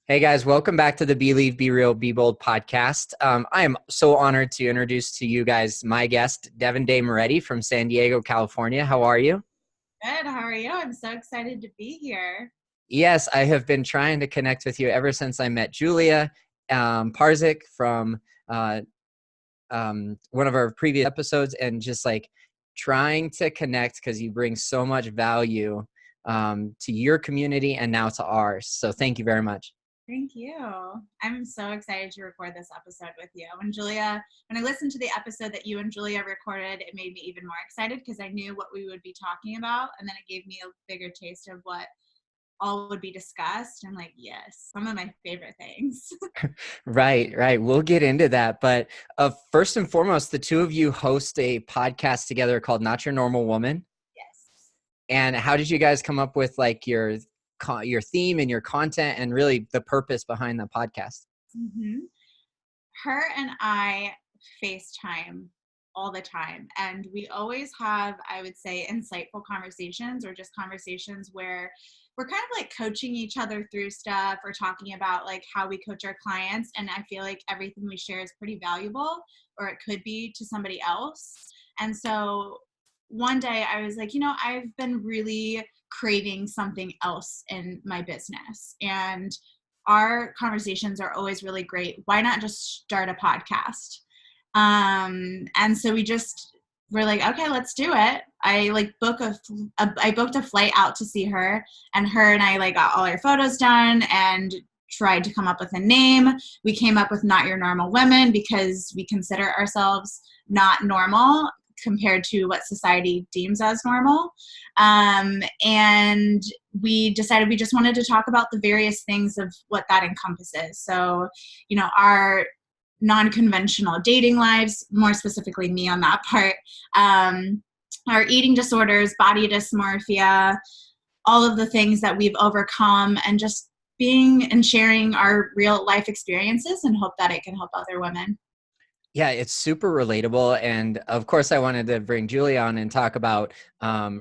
Hey guys, welcome back to the Believe, Be Real, Be Bold podcast. I am so honored to introduce to you guys my guest, Devon Day Moretti from San Diego, California. How are you? Good. How are you? I'm so excited to be here. Yes, I have been trying to connect with you ever since I met Julia Parzyck from one of our previous episodes, and just like trying to connect because you bring so much value to your community and now to ours. So thank you very much. Thank you. I'm so excited to record this episode with you. When I listened to the episode that you and Julia recorded, it made me even more excited because I knew what we would be talking about. And then it gave me a bigger taste of what all would be discussed. I'm like, yes, some of my favorite things. Right. We'll get into that. But first and foremost, the two of you host a podcast together called Not Your Normal Woman. Yes. And how did you guys come up with like your theme and your content and really the purpose behind the podcast? Mm-hmm. Her and I FaceTime all the time. And we always have, I would say, insightful conversations or just conversations where we're kind of like coaching each other through stuff or talking about like how we coach our clients. And I feel like everything we share is pretty valuable, or it could be to somebody else. And so one day I was like, I've been really craving something else in my business. And our conversations are always really great. Why not just start a podcast? And so we're like, okay, let's do it. I booked a flight out to see her, and I got all our photos done and tried to come up with a name. We came up with Not Your Normal Women because we consider ourselves not normal compared to what society deems as normal. And we decided we just wanted to talk about the various things of what that encompasses. So, our non-conventional dating lives, more specifically me on that part, our eating disorders, body dysmorphia, all of the things that we've overcome, and just being and sharing our real life experiences, and hope that it can help other women. Yeah, it's super relatable. And of course, I wanted to bring Julia on and talk about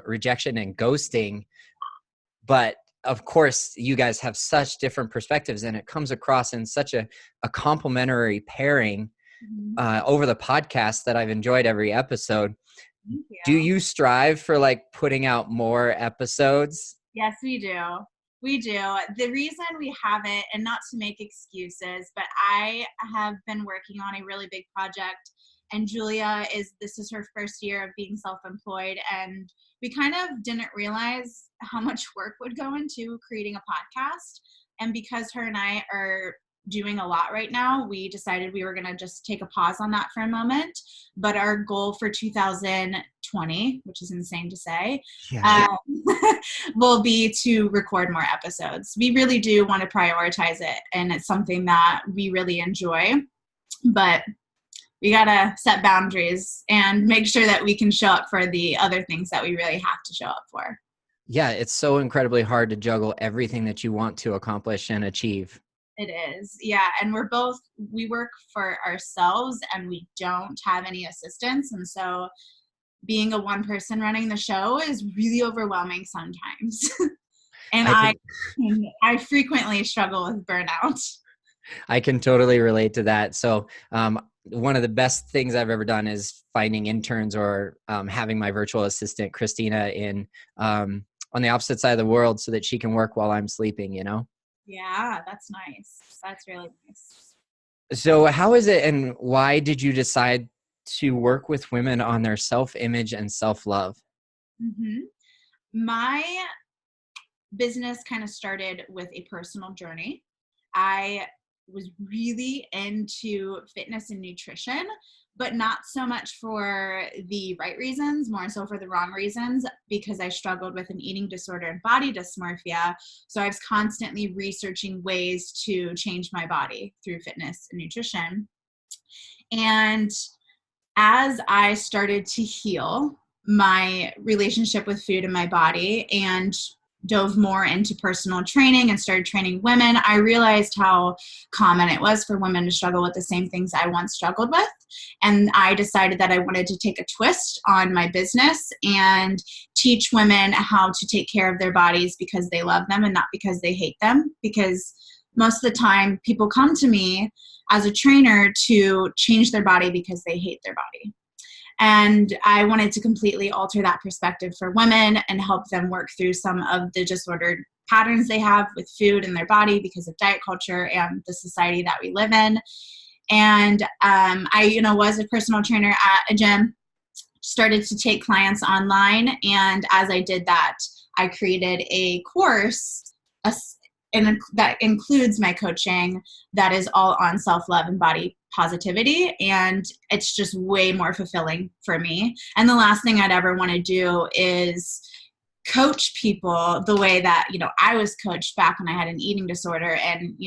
rejection and ghosting. But of course, you guys have such different perspectives, and it comes across in such a complementary pairing over the podcast that I've enjoyed every episode. Thank Do you. you strive for like putting out more episodes? Yes, we do. We do. The reason we haven't, and not to make excuses, but I have been working on a really big project, and this is her first year of being self-employed, and we kind of didn't realize how much work would go into creating a podcast. And because her and I are doing a lot right now, we decided we were going to just take a pause on that for a moment. But our goal for 2020, which is insane to say, Yeah. will be to record more episodes. We really do want to prioritize it, and it's something that we really enjoy. But we got to set boundaries and make sure that we can show up for the other things that we really have to show up for. Yeah, it's so incredibly hard to juggle everything that you want to accomplish and achieve. It is. Yeah. And we work for ourselves, and we don't have any assistants. And so being a one person running the show is really overwhelming sometimes. And I can I frequently struggle with burnout. I can totally relate to that. So one of the best things I've ever done is finding interns or having my virtual assistant, Christina, on the opposite side of the world so that she can work while I'm sleeping, Yeah, that's nice. That's really nice. So how is it, and why did you decide to work with women on their self-image and self-love? Mm-hmm. My business kind of started with a personal journey. I was really into fitness and nutrition, but not so much for the right reasons, more so for the wrong reasons, because I struggled with an eating disorder and body dysmorphia. So I was constantly researching ways to change my body through fitness and nutrition. And as I started to heal my relationship with food and my body, and dove more into personal training and started training women, I realized how common it was for women to struggle with the same things I once struggled with. And I decided that I wanted to take a twist on my business and teach women how to take care of their bodies because they love them and not because they hate them. Because most of the time people come to me as a trainer to change their body because they hate their body. And I wanted to completely alter that perspective for women and help them work through some of the disordered patterns they have with food in their body because of diet culture and the society that we live in. And I, was a personal trainer at a gym, started to take clients online. And as I did that, I created a course and that includes my coaching that is all on self-love and body positivity. And it's just way more fulfilling for me. And the last thing I'd ever want to do is coach people the way that, I was coached back when I had an eating disorder and,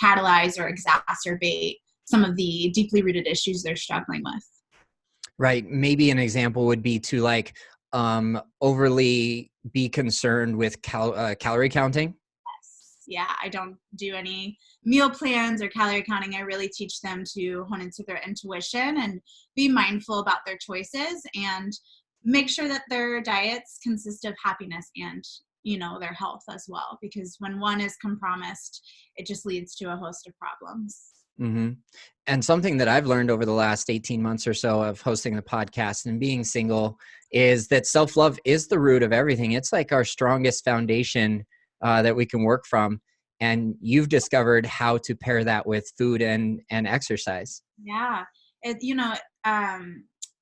catalyze or exacerbate some of the deeply rooted issues they're struggling with. Right. Maybe an example would be to overly be concerned with calorie counting. Yeah, I don't do any meal plans or calorie counting. I really teach them to hone into their intuition and be mindful about their choices and make sure that their diets consist of happiness and, their health as well. Because when one is compromised, it just leads to a host of problems. Mm-hmm. And something that I've learned over the last 18 months or so of hosting the podcast and being single is that self-love is the root of everything. It's like our strongest foundation that we can work from. And you've discovered how to pair that with food and exercise. Yeah. As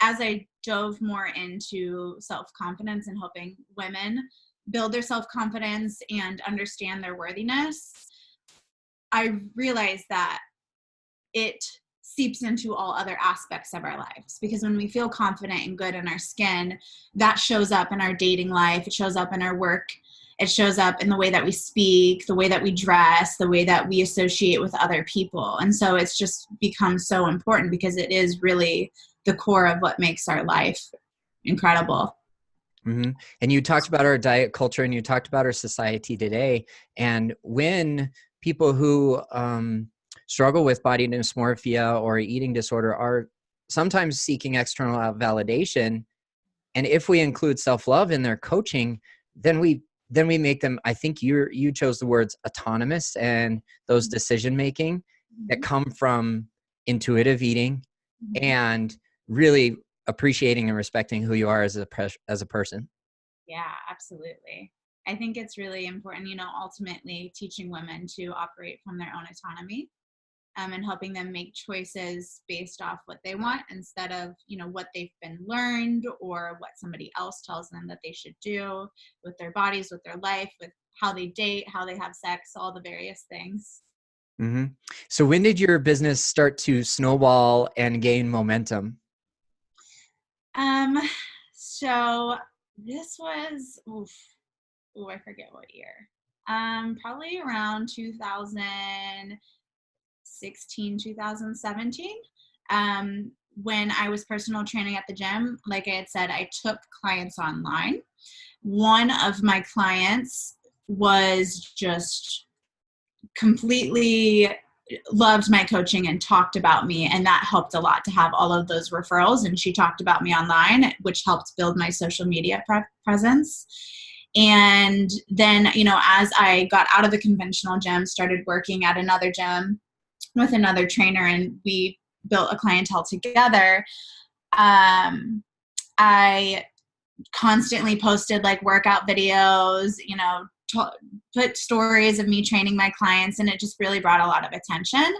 I dove more into self-confidence and helping women build their self-confidence and understand their worthiness, I realized that it seeps into all other aspects of our lives, because when we feel confident and good in our skin, that shows up in our dating life. It shows up in our work. It shows up in the way that we speak, the way that we dress, the way that we associate with other people. And so it's just become so important because it is really the core of what makes our life incredible. Mm-hmm. And you talked about our diet culture and you talked about our society today. And when people who struggle with body dysmorphia or eating disorder are sometimes seeking external validation, and if we include self-love in their coaching, then we make them, I think you chose the words autonomous, and those decision making that come from intuitive eating and really appreciating and respecting who you are as a person. Yeah, absolutely. I think it's really important, ultimately teaching women to operate from their own autonomy. And helping them make choices based off what they want instead of, what they've been learned or what somebody else tells them that they should do with their bodies, with their life, with how they date, how they have sex, all the various things. Mm-hmm. So when did your business start to snowball and gain momentum? So this was, I forget what year. Probably around 2016, 2017. When I was personal training at the gym, like I had said, I took clients online. One of my clients was just completely loved my coaching and talked about me, and that helped a lot to have all of those referrals. And she talked about me online, which helped build my social media presence. And then, as I got out of the conventional gym, started working at another gym with another trainer, and we built a clientele together. I constantly posted workout videos, put stories of me training my clients, and it just really brought a lot of attention.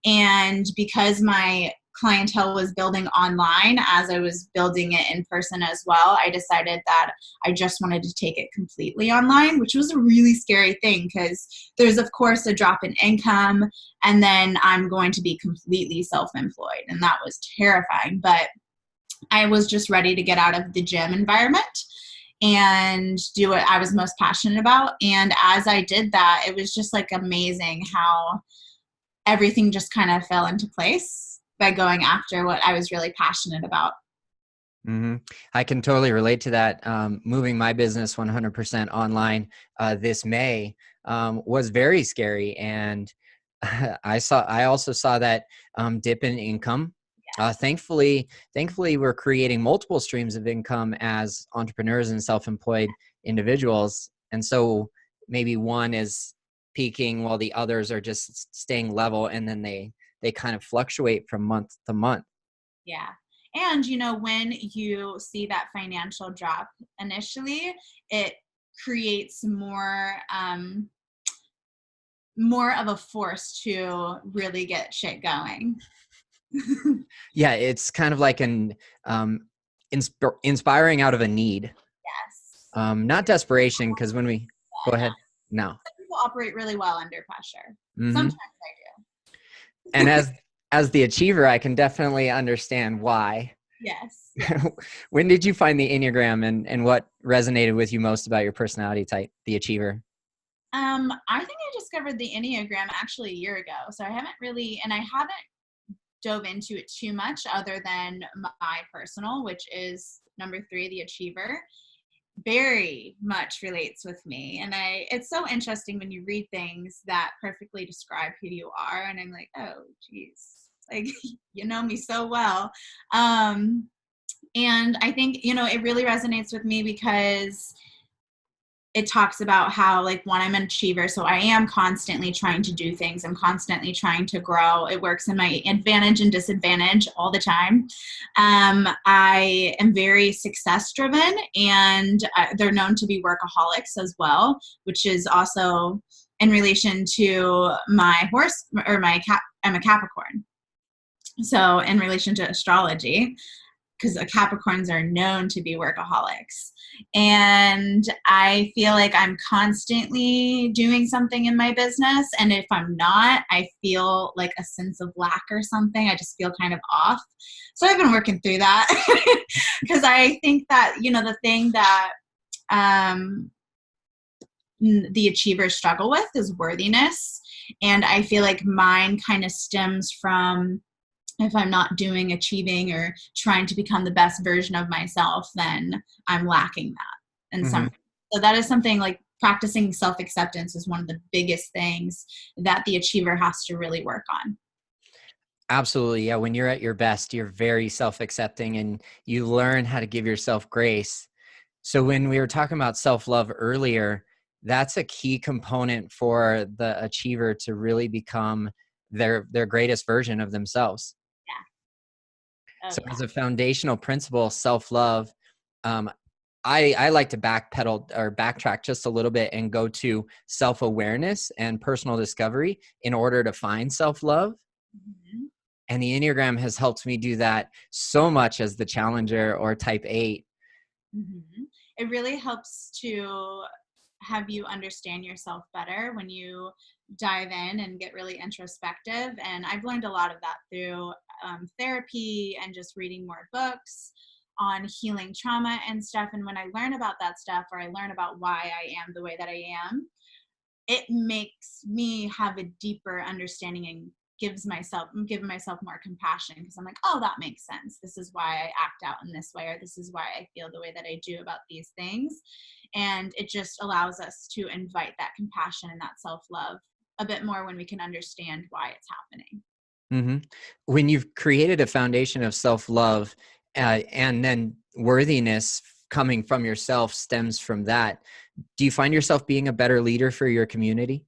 And because my clientele was building online as I was building it in person as well, I decided that I just wanted to take it completely online, which was a really scary thing because there's, of course, a drop in income, and then I'm going to be completely self-employed, and that was terrifying. But I was just ready to get out of the gym environment and do what I was most passionate about. And as I did that, it was just amazing how everything just kind of fell into place by going after what I was really passionate about. Mm-hmm. I can totally relate to that. Moving my business 100% online this May was very scary. And I also saw that dip in income. Thankfully, we're creating multiple streams of income as entrepreneurs and self-employed individuals. And so maybe one is peaking while the others are just staying level, and then they kind of fluctuate from month to month. Yeah. And, when you see that financial drop initially, it creates more of a force to really get shit going. Yeah, it's kind of like an inspiring out of a need. Yes. Not desperation, because when we go ahead. No. Some people operate really well under pressure. Mm-hmm. Sometimes I do. And as the achiever, I can definitely understand why. Yes. When did you find the Enneagram, and what resonated with you most about your personality type, the achiever? I think I discovered the Enneagram actually a year ago. So I haven't dove into it too much other than my personal, which is number 3, the achiever. Very much relates with me. And it's so interesting when you read things that perfectly describe who you are. And I'm like, oh, geez, like, you know me so well. And I think, it really resonates with me because it talks about how, like, one, I'm an achiever, so I am constantly trying to do things. I'm constantly trying to grow. It works in my advantage and disadvantage all the time. I am very success driven, and they're known to be workaholics as well, which is also in relation to my horse or I'm a Capricorn. So in relation to astrology, because Capricorns are known to be workaholics. And I feel like I'm constantly doing something in my business. And if I'm not, I feel like a sense of lack or something. I just feel kind of off. So I've been working through that because I think that, the thing that the achievers struggle with is worthiness. And I feel like mine kind of stems from, if I'm not achieving, or trying to become the best version of myself, then I'm lacking that in some. So that is something, like, practicing self-acceptance is one of the biggest things that the achiever has to really work on. Absolutely. Yeah. When you're at your best, you're very self-accepting, and you learn how to give yourself grace. So when we were talking about self-love earlier, that's a key component for the achiever to really become their greatest version of themselves. Yeah. So as a foundational principle, self-love, I like to backpedal or backtrack just a little bit and go to self-awareness and personal discovery in order to find self-love. Mm-hmm. And the Enneagram has helped me do that so much as the Challenger or Type 8. Mm-hmm. It really helps to have you understand yourself better when you dive in and get really introspective. And I've learned a lot of that through therapy and just reading more books on healing trauma and stuff. And when I learn about that stuff, or I learn about why I am the way that I am, it makes me have a deeper understanding and I'm giving myself more compassion, because I'm like, oh, that makes sense. This is why I act out in this way, or this is why I feel the way that I do about these things. And it just allows us to invite that compassion and that self-love a bit more when we can understand why it's happening. Mm-hmm. When you've created a foundation of self-love, and then worthiness coming from yourself stems from that, do you find yourself being a better leader for your community?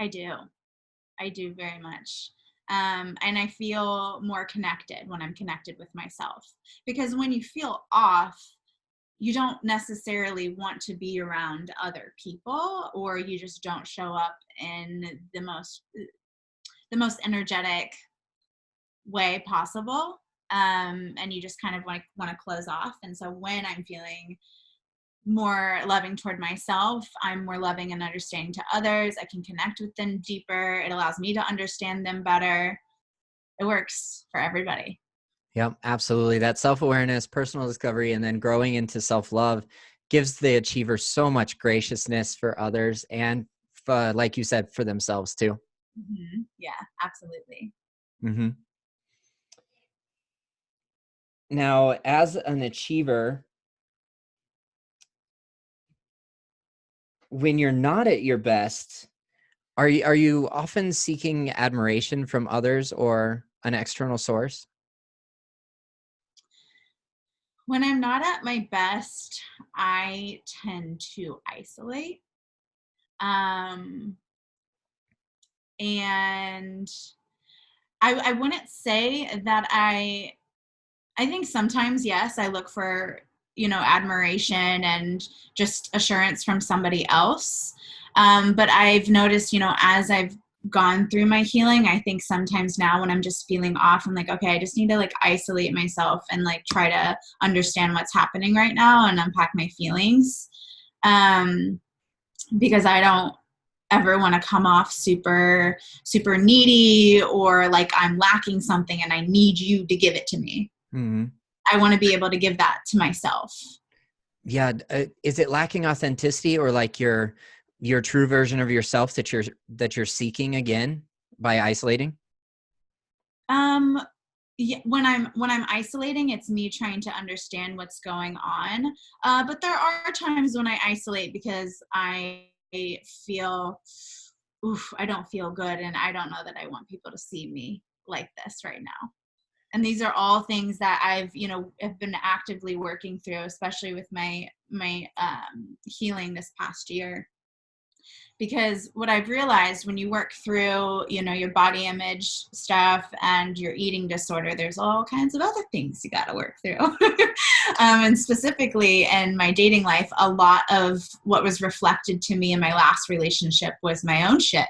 I do very much. And I feel more connected when I'm connected with myself, because when you feel off, you don't necessarily want to be around other people, or you just don't show up in the most energetic way possible. And you just kind of want to close off. And so when I'm feeling more loving toward myself, I'm more loving and understanding to others. I can connect with them deeper. It allows me to understand them better. It works for everybody. Yep, absolutely. That self-awareness, personal discovery, and then growing into self-love gives the achiever so much graciousness for others, and like you said, for themselves too. Mm-hmm. Yeah, absolutely. Mm-hmm. Now, as an achiever, when you're not at your best, are you often seeking admiration from others or an external source? When I'm not at my best, I tend to isolate. And I wouldn't say that I think sometimes, yes, I look for, admiration and just assurance from somebody else. But I've noticed, as I've gone through my healing, I think sometimes now when I'm just feeling off, I'm like, okay, I just need to like isolate myself and like try to understand what's happening right now and unpack my feelings. Because I don't ever want to come off super, super needy or like I'm lacking something and I need you to give it to me. Mm-hmm. I want to be able to give that to myself. Yeah. Is it lacking authenticity, or like your true version of yourself that you're seeking again by isolating? Yeah, when I'm isolating, it's me trying to understand what's going on. But there are times when I isolate because I feel, I don't feel good, and I don't know that I want people to see me like this right now. And these are all things that I've, have been actively working through, especially with my healing this past year. Because what I've realized when you work through, your body image stuff and your eating disorder, there's all kinds of other things you got to work through. And specifically in my dating life, a lot of what was reflected to me in my last relationship was my own shit.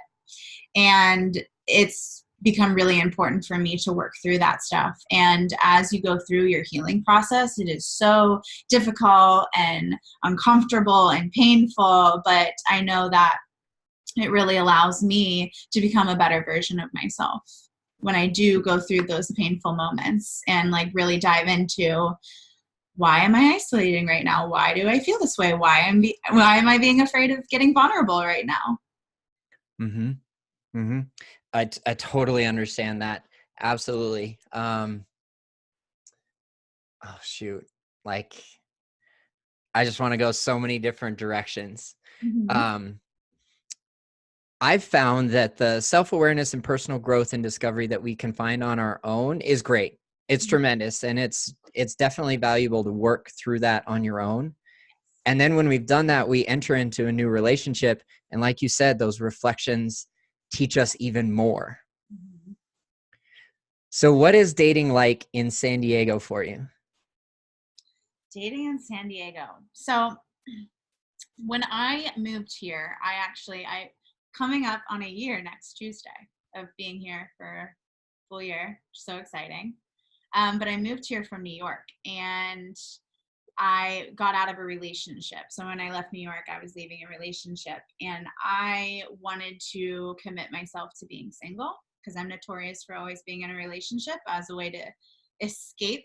And it's become really important for me to work through that stuff. And as you go through your healing process, it is so difficult and uncomfortable and painful, but I know that it really allows me to become a better version of myself when I do go through those painful moments and like really dive into, why am I isolating right now? Why do I feel this way? Why am I being afraid of getting vulnerable right now? Mm-hmm. Mm-hmm. I totally understand that. Absolutely. Oh shoot. Like, I just want to go so many different directions. Mm-hmm. Um, I've found that the self-awareness and personal growth and discovery that we can find on our own is great. It's tremendous, and it's definitely valuable to work through that on your own. And then when we've done that, we enter into a new relationship, and like you said, those reflections teach us even more. Mm-hmm. So what is dating like in San Diego for you? Dating in San Diego. So when I moved here, I coming up on a year next Tuesday of being here for a full year. So exciting. But I moved here from New York, and I got out of a relationship. So when I left New York, I was leaving a relationship, and I wanted to commit myself to being single because I'm notorious for always being in a relationship as a way to escape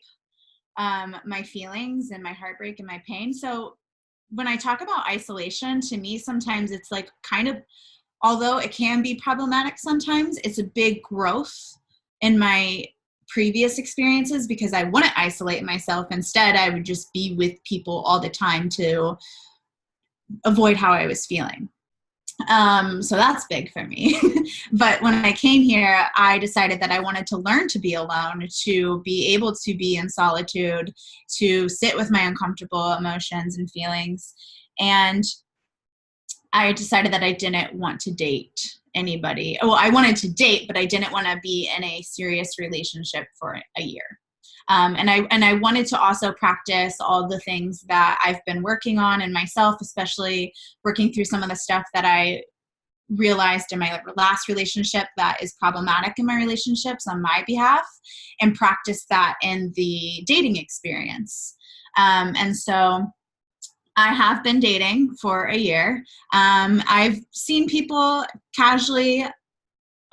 my feelings and my heartbreak and my pain. So when I talk about isolation, to me, sometimes it's like kind of, although it can be problematic sometimes, it's a big growth in my previous experiences because I wouldn't isolate myself. Instead, I would just be with people all the time to avoid how I was feeling. So that's big for me. But when I came here, I decided that I wanted to learn to be alone, to be able to be in solitude, to sit with my uncomfortable emotions and feelings. And I decided that I didn't want to date anybody. Well, I wanted to date, but I didn't want to be in a serious relationship for a year. And I wanted to also practice all the things that I've been working on in myself, especially working through some of the stuff that I realized in my last relationship that is problematic in my relationships on my behalf, and practice that in the dating experience. And so I have been dating for a year. I've seen people casually.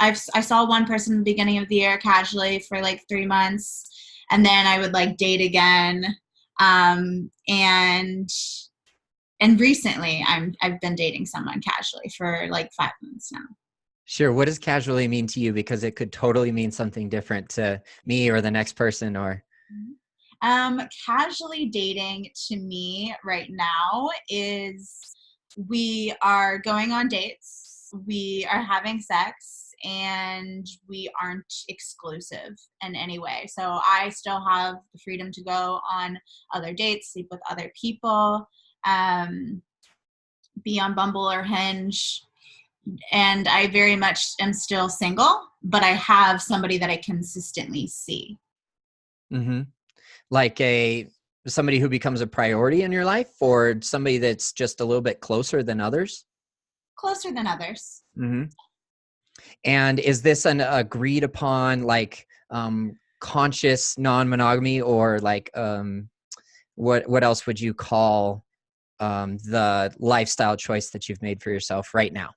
I saw one person at the beginning of the year casually for like 3 months, and then I would like date again. And recently I've been dating someone casually for like 5 months now. Sure. What does casually mean to you? Because it could totally mean something different to me or the next person, or. Casually dating to me right now is we are going on dates, we are having sex, and we aren't exclusive in any way. So I still have the freedom to go on other dates, sleep with other people, be on Bumble or Hinge, and I very much am still single, but I have somebody that I consistently see. Mm-hmm. Like somebody who becomes a priority in your life, or somebody that's just a little bit closer than others? Closer than others. Mm-hmm. And is this an agreed upon, like, conscious non-monogamy, or like, what else would you call the lifestyle choice that you've made for yourself right now?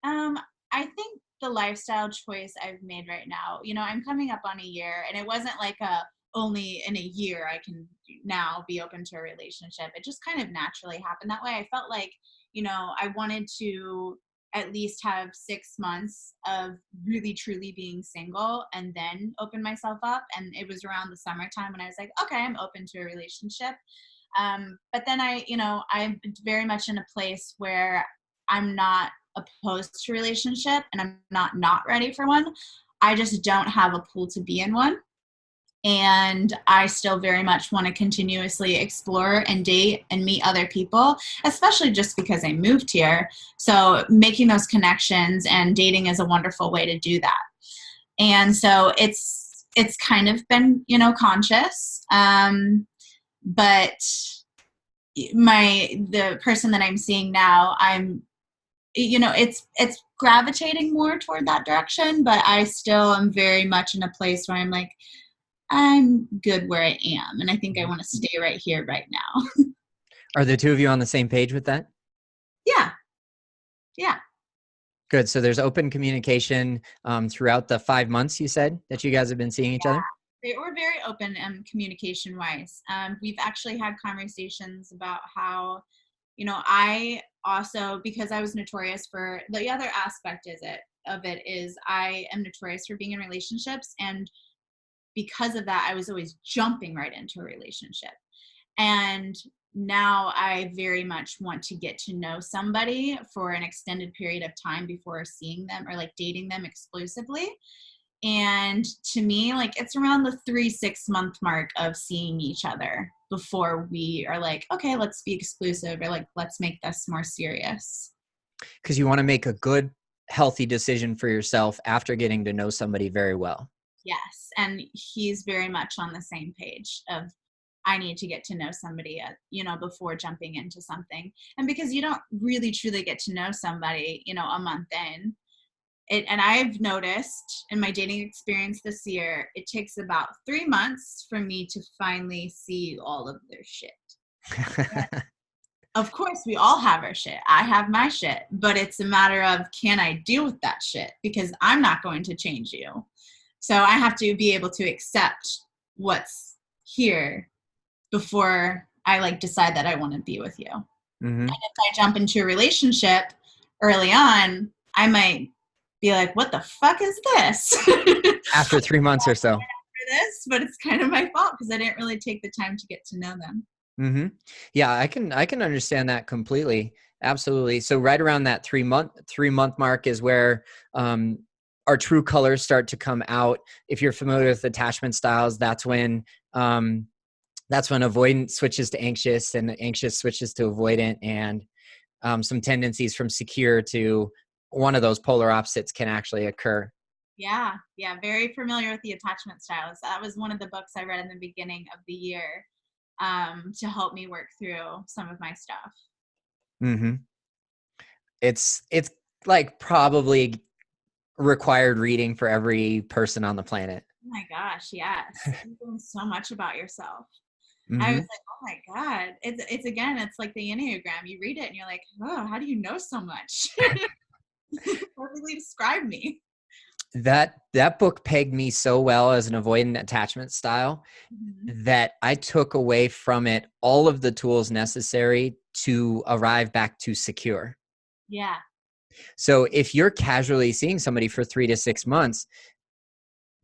I think the lifestyle choice I've made right now, I'm coming up on a year, and it wasn't like only in a year I can now be open to a relationship. It just kind of naturally happened that way. I felt like, I wanted to at least have 6 months of really truly being single and then open myself up. And it was around the summertime when I was like, okay, I'm open to a relationship. But then I'm very much in a place where I'm not opposed to relationship, and I'm not ready for one. I just don't have a pool to be in one. And I still very much want to continuously explore and date and meet other people, especially just because I moved here. So making those connections and dating is a wonderful way to do that. And so it's kind of been, conscious. But the person that I'm seeing now, it's gravitating more toward that direction, but I still am very much in a place where I'm like, I'm good where I am, and I think I want to stay right here right now. Are the two of you on the same page with that? Yeah. Good. So there's open communication throughout the 5 months you said that you guys have been seeing each other? They were very open communication wise. We've actually had conversations about how, I also, because I was notorious for the other aspect of it is I am notorious for being in relationships, and because of that, I was always jumping right into a relationship. And now I very much want to get to know somebody for an extended period of time before seeing them or like dating them exclusively. And to me, like, it's around the 3-6 month mark of seeing each other before we are like, okay, let's be exclusive, or like, let's make this more serious. Because you want to make a good, healthy decision for yourself after getting to know somebody very well. Yes. And he's very much on the same page of, I need to get to know somebody, before jumping into something. And because you don't really truly get to know somebody, a month in, and I've noticed in my dating experience this year, it takes about 3 months for me to finally see all of their shit. Of course, we all have our shit. I have my shit, but it's a matter of, can I deal with that shit? Because I'm not going to change you. So I have to be able to accept what's here before I like decide that I want to be with you. Mm-hmm. And if I jump into a relationship early on, I might be like, what the fuck is this? After 3 months or so. This, but it's kind of my fault because I didn't really take the time to get to know them. Mm-hmm. Yeah, I can understand that completely. Absolutely. So right around that 3-month mark is where our true colors start to come out. If you're familiar with attachment styles, that's when avoidant switches to anxious, and anxious switches to avoidant, and some tendencies from secure to one of those polar opposites can actually occur. Yeah, very familiar with the attachment styles. That was one of the books I read in the beginning of the year to help me work through some of my stuff. Mm-hmm. It's like probably required reading for every person on the planet. Oh my gosh, yes. You learn so much about yourself. I Mm-hmm. was like, oh my God. It's like the Enneagram. You read it and you're like, oh, how do you know so much? Perfectly describe me. That book pegged me so well as an avoidant attachment style that I took away from it all of the tools necessary to arrive back to secure. Yeah. So if you're casually seeing somebody for 3 to 6 months,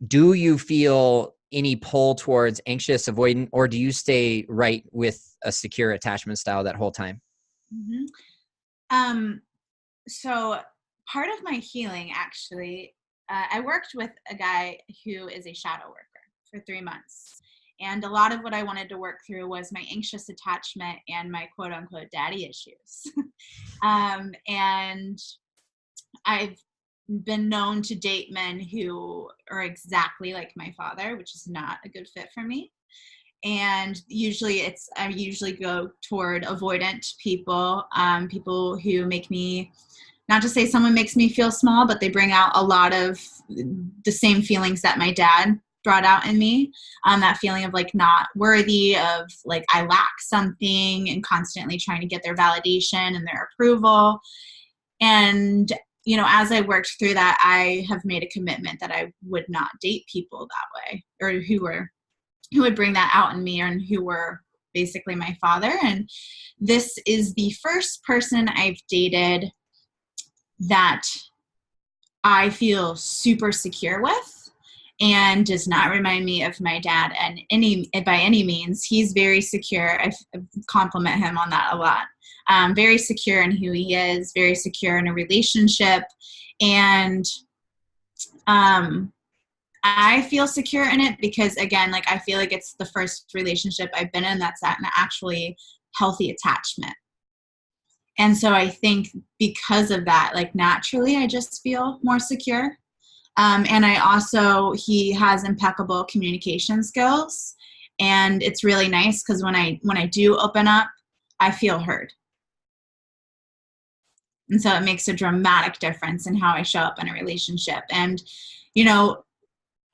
do you feel any pull towards anxious, avoidant, or do you stay right with a secure attachment style that whole time? So part of my healing, actually, I worked with a guy who is a shadow worker for 3 months. And a lot of what I wanted to work through was my anxious attachment and my quote unquote daddy issues. And I've been known to date men who are exactly like my father, which is not a good fit for me. And I usually go toward avoidant people, people who make me, not to say someone makes me feel small, but they bring out a lot of the same feelings that my dad brought out in me. That feeling of like not worthy, of like I lack something, and constantly trying to get their validation and their approval. And, you know, as I worked through that, I have made a commitment that I would not date people that way, or who would bring that out in me, and who were basically my father. And this is the first person I've dated that I feel super secure with, and does not remind me of my dad and by any means. He's very secure. I compliment him on that a lot. Very secure in who he is, very secure in a relationship. And I feel secure in it because, again, like I feel like it's the first relationship I've been in that's an actually healthy attachment. And so I think because of that, like naturally, I just feel more secure. And he has impeccable communication skills, and it's really nice because when I do open up, I feel heard. And so it makes a dramatic difference in how I show up in a relationship. And, you know,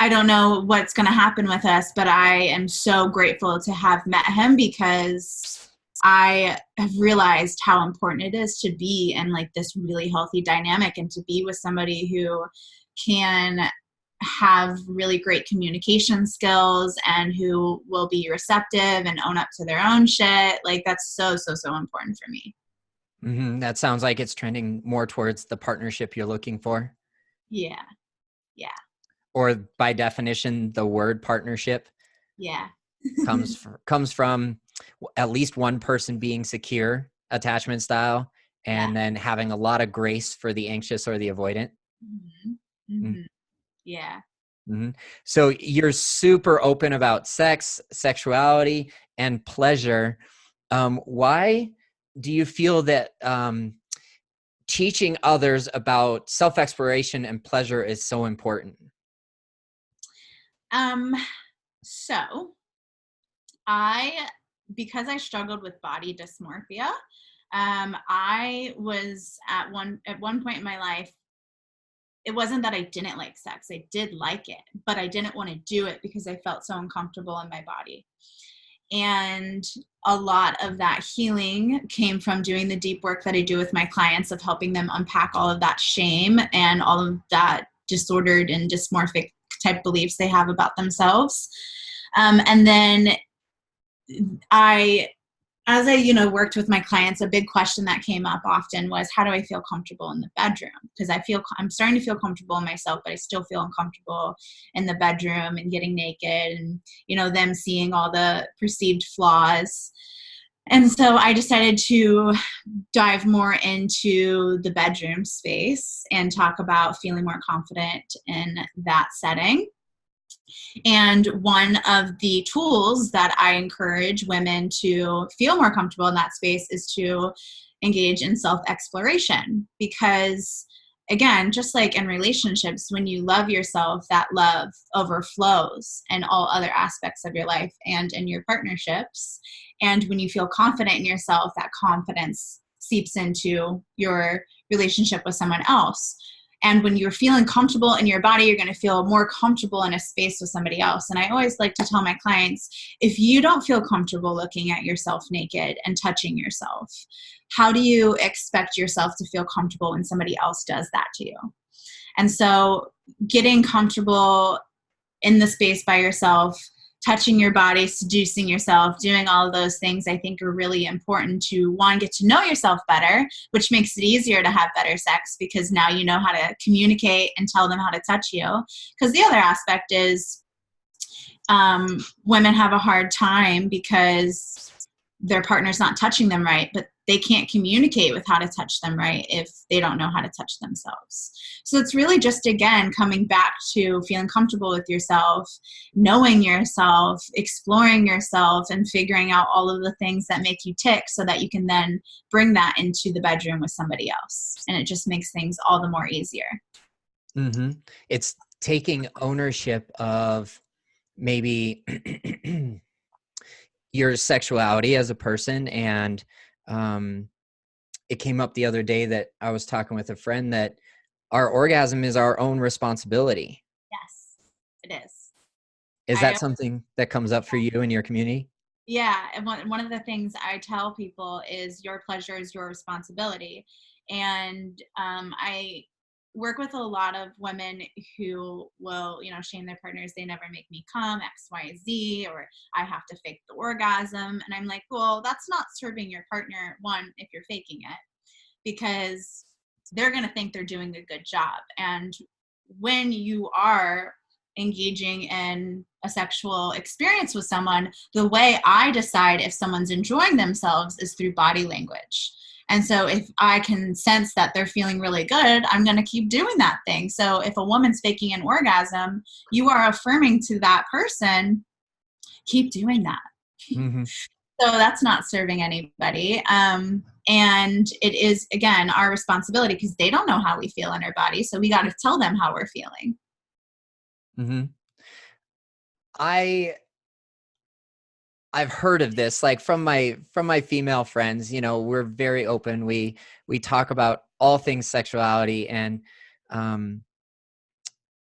I don't know what's going to happen with us, but I am so grateful to have met him, because I have realized how important it is to be in like this really healthy dynamic, and to be with somebody who can have really great communication skills and who will be receptive and own up to their own shit. Like that's so, so, so important for me. Mm-hmm. That sounds like it's trending more towards the partnership you're looking for. Yeah. Yeah. Or by definition, the word partnership comes from at least one person being secure attachment style, and then having a lot of grace for the anxious or the avoidant. Mm-hmm. Mm-hmm. Yeah. Mm-hmm. So you're super open about sex, sexuality, and pleasure. Why do you feel that teaching others about self-exploration and pleasure is so important? So because I struggled with body dysmorphia, I was at one point in my life, it wasn't that I didn't like sex. I did like it, but I didn't want to do it because I felt so uncomfortable in my body. And a lot of that healing came from doing the deep work that I do with my clients, of helping them unpack all of that shame and all of that disordered and dysmorphic type beliefs they have about themselves. And then as I worked with my clients, a big question that came up often was, how do I feel comfortable in the bedroom? Because I'm starting to feel comfortable in myself, but I still feel uncomfortable in the bedroom and getting naked, and, them seeing all the perceived flaws. And so I decided to dive more into the bedroom space and talk about feeling more confident in that setting. And one of the tools that I encourage women to feel more comfortable in that space is to engage in self-exploration. Because, again, just like in relationships, when you love yourself, that love overflows in all other aspects of your life and in your partnerships. And when you feel confident in yourself, that confidence seeps into your relationship with someone else. And when you're feeling comfortable in your body, you're going to feel more comfortable in a space with somebody else. And I always like to tell my clients, if you don't feel comfortable looking at yourself naked and touching yourself, how do you expect yourself to feel comfortable when somebody else does that to you? And so getting comfortable in the space by yourself, touching your body, seducing yourself, doing all of those things, I think are really important to, one, get to know yourself better, which makes it easier to have better sex because now you know how to communicate and tell them how to touch you. Because the other aspect is women have a hard time because their partner's not touching them right, but they can't communicate with how to touch them right if they don't know how to touch themselves. So it's really just, again, coming back to feeling comfortable with yourself, knowing yourself, exploring yourself, and figuring out all of the things that make you tick so that you can then bring that into the bedroom with somebody else. And it just makes things all the more easier. Mm-hmm. It's taking ownership of maybe your sexuality as a person. And it came up the other day that I was talking with a friend that our orgasm is our own responsibility. Yes, it is. Is that something that comes up for you in your community? Yeah, and one of the things I tell people is your pleasure is your responsibility. And I work with a lot of women who will, shame their partners. They never make me come, X, Y, Z, or I have to fake the orgasm. And I'm like, well, that's not serving your partner, one, if you're faking it, because they're going to think they're doing a good job. And when you are engaging in a sexual experience with someone, the way I decide if someone's enjoying themselves is through body language. And so if I can sense that they're feeling really good, I'm going to keep doing that thing. So if a woman's faking an orgasm, you are affirming to that person, keep doing that. Mm-hmm. So that's not serving anybody. And it is, again, our responsibility because they don't know how we feel in our body. So we got to tell them how we're feeling. Mm-hmm. I've heard of this, like from my female friends, we're very open. We talk about all things sexuality, and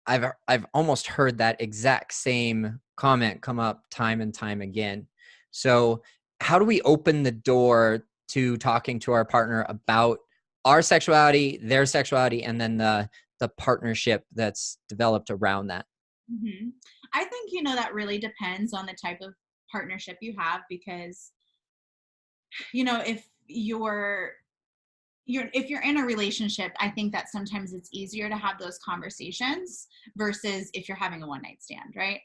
I've almost heard that exact same comment come up time and time again. So how do we open the door to talking to our partner about our sexuality, their sexuality, and then the partnership that's developed around that? Mm-hmm. I think, that really depends on the type of partnership you have because, if if you're in a relationship, I think that sometimes it's easier to have those conversations versus if you're having a one night stand, right?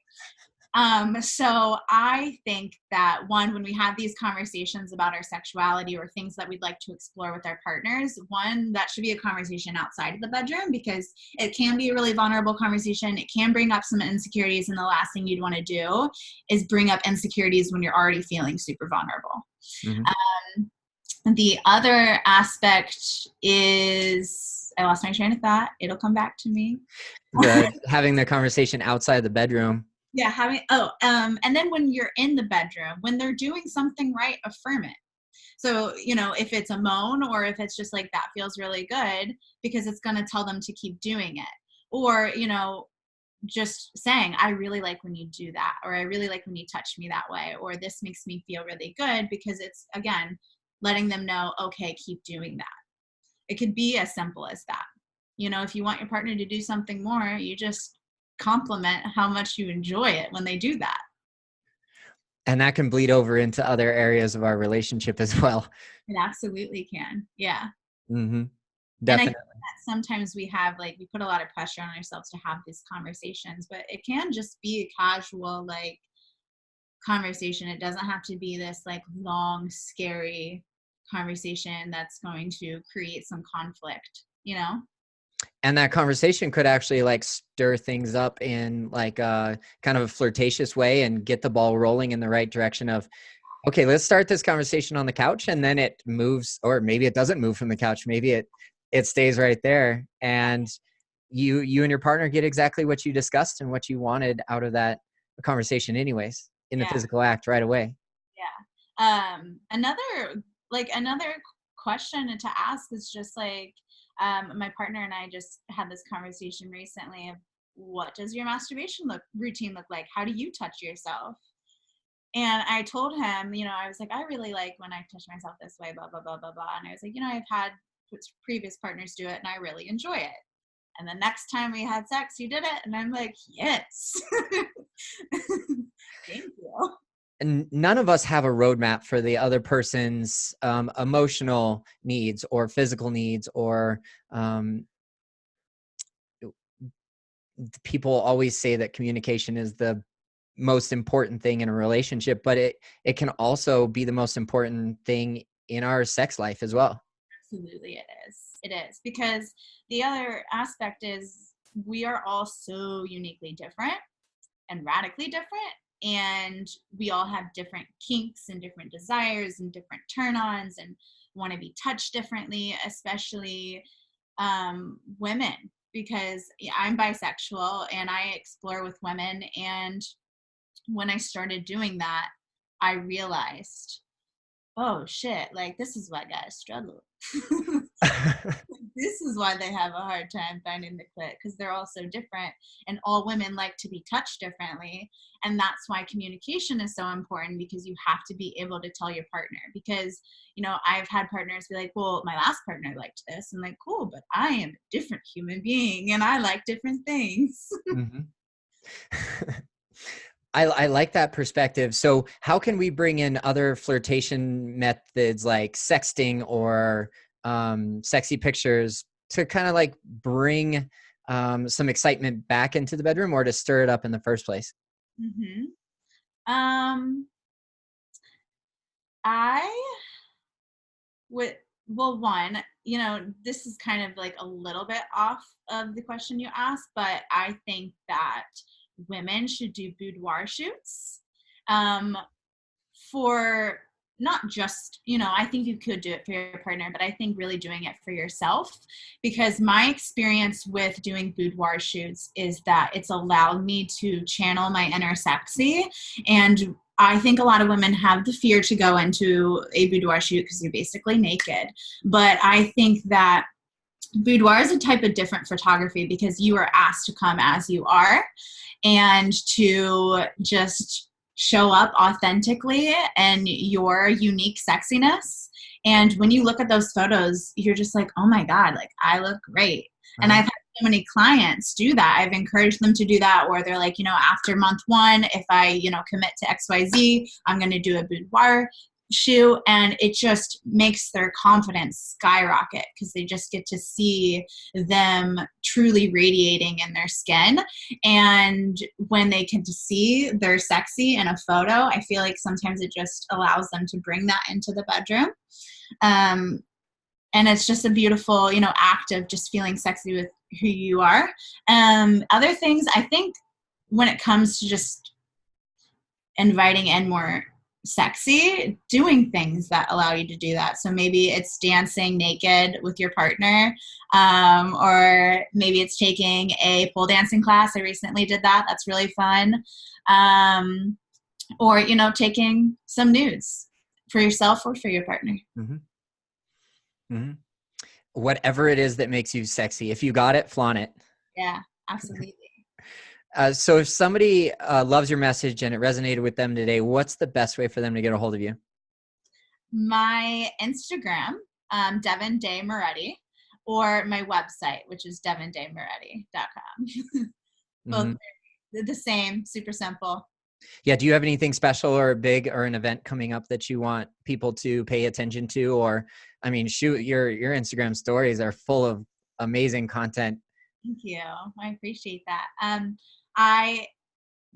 So I think that one, when we have these conversations about our sexuality or things that we'd like to explore with our partners, one, that should be a conversation outside of the bedroom because it can be a really vulnerable conversation. It can bring up some insecurities, and the last thing you'd want to do is bring up insecurities when you're already feeling super vulnerable. Mm-hmm. The other aspect is, I lost my train of thought. It'll come back to me. Having the conversation outside the bedroom. Yeah, and then when you're in the bedroom, when they're doing something right, affirm it. So, if it's a moan or if it's just like, that feels really good, because it's going to tell them to keep doing it. Or, just saying, I really like when you do that, or I really like when you touch me that way, or this makes me feel really good, because it's, again, letting them know, okay, keep doing that. It could be as simple as that. If you want your partner to do something more, you just compliment how much you enjoy it when they do that. And that can bleed over into other areas of our relationship as well. It absolutely can. Yeah. Mm-hmm. And I Definitely. think that sometimes we put a lot of pressure on ourselves to have these conversations, but it can just be a casual, conversation. It doesn't have to be this long, scary conversation that's going to create some conflict. And that conversation could actually stir things up in a kind of a flirtatious way and get the ball rolling in the right direction of, okay, let's start this conversation on the couch, and then it moves, or maybe it doesn't move from the couch. Maybe it stays right there, and you and your partner get exactly what you discussed and what you wanted out of that conversation anyways, in the physical act right away. Yeah. Another question to ask is just my partner and I just had this conversation recently of, what does your masturbation routine look like? How do you touch yourself? And I told him, I was like, I really like when I touch myself this way, blah, blah, blah, blah, blah. And I was like, I've had previous partners do it and I really enjoy it. And the next time we had sex, you did it. And I'm like, yes. Thank you. And none of us have a roadmap for the other person's emotional needs or physical needs, or people always say that communication is the most important thing in a relationship, but it can also be the most important thing in our sex life as well. Absolutely it is. It is. Because the other aspect is we are all so uniquely different and radically different. And we all have different kinks and different desires and different turn-ons and want to be touched differently, especially women, because I'm bisexual and I explore with women. And when I started doing that, I realized, oh shit, like this is why guys struggle. This is why they have a hard time finding the clit, because they're all so different, and all women like to be touched differently. And that's why communication is so important, because you have to be able to tell your partner. Because, you know, I've had partners be like, well, my last partner liked this. I'm like, cool, but I am a different human being and I like different things. Mm-hmm. I like that perspective. So how can we bring in other flirtation methods like sexting or sexy pictures to kind of like bring some excitement back into the bedroom, or to stir it up in the first place? Mm-hmm. I would, well, one, you know, this is kind of like a little bit off of the question you asked, but I think that women should do boudoir shoots for not just, you know, I think you could do it for your partner, but I think really doing it for yourself, because my experience with doing boudoir shoots is that it's allowed me to channel my inner sexy. And I think a lot of women have the fear to go into a boudoir shoot because you're basically naked. But I think that boudoir is a type of different photography because you are asked to come as you are and to just show up authentically and your unique sexiness. And when you look at those photos, you're just like, oh my God, like I look great. And I've had so many clients do that. I've encouraged them to do that, where they're like, you know, after month 1, if I, you know, commit to XYZ, I'm going to do a boudoir shoot. And it just makes their confidence skyrocket because they just get to see them truly radiating in their skin. And when they get to see they're sexy in a photo, I feel like sometimes it just allows them to bring that into the bedroom. And it's just a beautiful, you know, act of just feeling sexy with who you are. Other things, I think when it comes to just inviting in more sexy, doing things that allow you to do that. So maybe it's dancing naked with your partner, or maybe it's taking a pole dancing class. I recently did that. That's really fun. Or, you know, taking some nudes for yourself or for your partner. Mm-hmm. Mm-hmm. Whatever it is that makes you sexy. If you got it, flaunt it. Yeah, absolutely. So if somebody loves your message and it resonated with them today, what's the best way for them to get a hold of you? My Instagram, Devon Day Moretti, or my website, which is devondaymoretti.com. Both the same, super simple. Yeah. Do you have anything special or big or an event coming up that you want people to pay attention to? Or, I mean, shoot, your Instagram stories are full of amazing content. Thank you. I appreciate that. I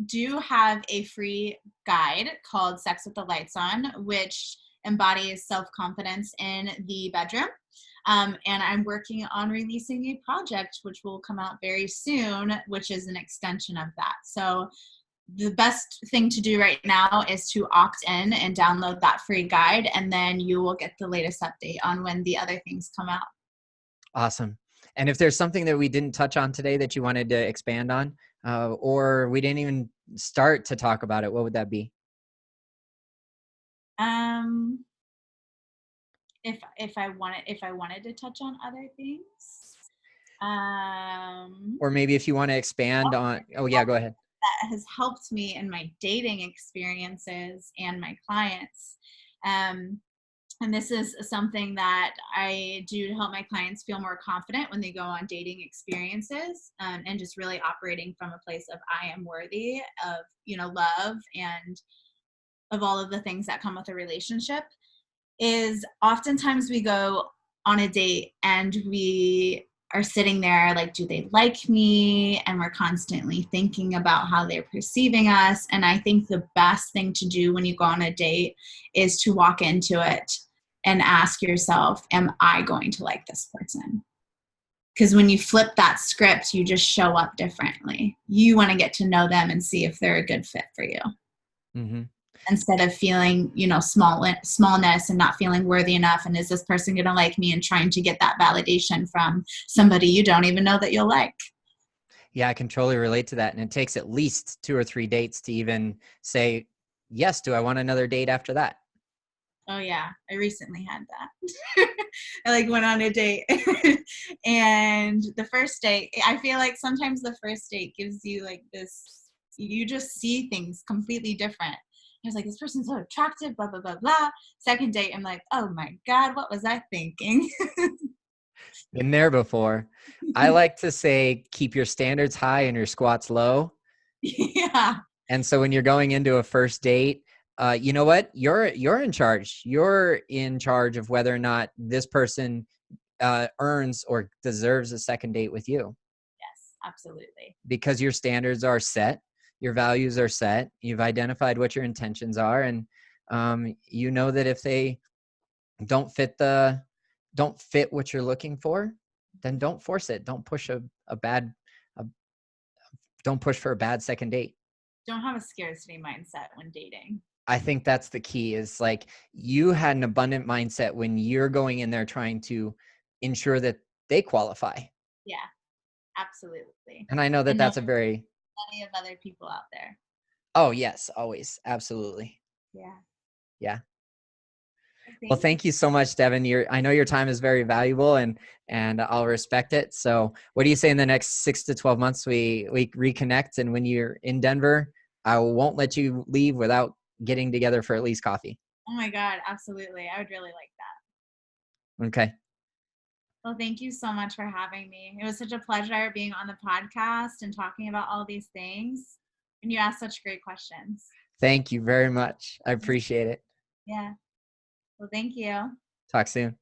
do have a free guide called Sex with the Lights On, which embodies self-confidence in the bedroom. And I'm working on releasing a project which will come out very soon, which is an extension of that. So the best thing to do right now is to opt in and download that free guide, and then you will get the latest update on when the other things come out. Awesome. And if there's something that we didn't touch on today that you wanted to expand on, or we didn't even start to talk about it, what would that be? If I wanted to touch on other things, or maybe if you want to expand on, oh yeah, go ahead. That has helped me in my dating experiences and my clients. And this is something that I do to help my clients feel more confident when they go on dating experiences, and just really operating from a place of I am worthy of, you know, love and of all of the things that come with a relationship. Is oftentimes we go on a date and we are sitting there like, do they like me? And we're constantly thinking about how they're perceiving us. And I think the best thing to do when you go on a date is to walk into it and ask yourself, am I going to like this person? Because when you flip that script, you just show up differently. You want to get to know them and see if they're a good fit for you. Mm-hmm. Instead of feeling, smallness and not feeling worthy enough. And is this person going to like me, and trying to get that validation from somebody you don't even know that you'll like. Yeah, I can totally relate to that. And it takes at least 2 or 3 dates to even say, yes, do I want another date after that? Oh yeah, I recently had that. I like went on a date and the first date, I feel like sometimes the first date gives you like this, you just see things completely different. I was like, this person's so attractive, blah, blah, blah, blah. Second date, I'm like, oh my God, what was I thinking? Been there before. I like to say, keep your standards high and your squats low. Yeah. And so when you're going into a first date, you know what? You're in charge. You're in charge of whether or not this person earns or deserves a second date with you. Yes, absolutely. Because your standards are set, your values are set. You've identified what your intentions are, and you know that if they don't fit what you're looking for, then don't force it. Don't push don't push for a bad second date. Don't have a scarcity mindset when dating. I think that's the key, is like, you had an abundant mindset when you're going in there trying to ensure that they qualify. Yeah, absolutely. And I know that And that's a there's very, plenty of other people out there. oh yes, always. Absolutely. Yeah. Yeah. Well, Thank you. thank you so much, Devon. I know your time is very valuable, and I'll respect it. So what do you say in the next 6 to 12 months we reconnect, and when you're in Denver, I won't let you leave without getting together for at least coffee. Oh my God, absolutely. I would really like that. Okay. Well, thank you so much for having me. It was such a pleasure being on the podcast and talking about all these things. And you asked such great questions. Thank you very much. I appreciate it. Yeah. Well, thank you. Talk soon.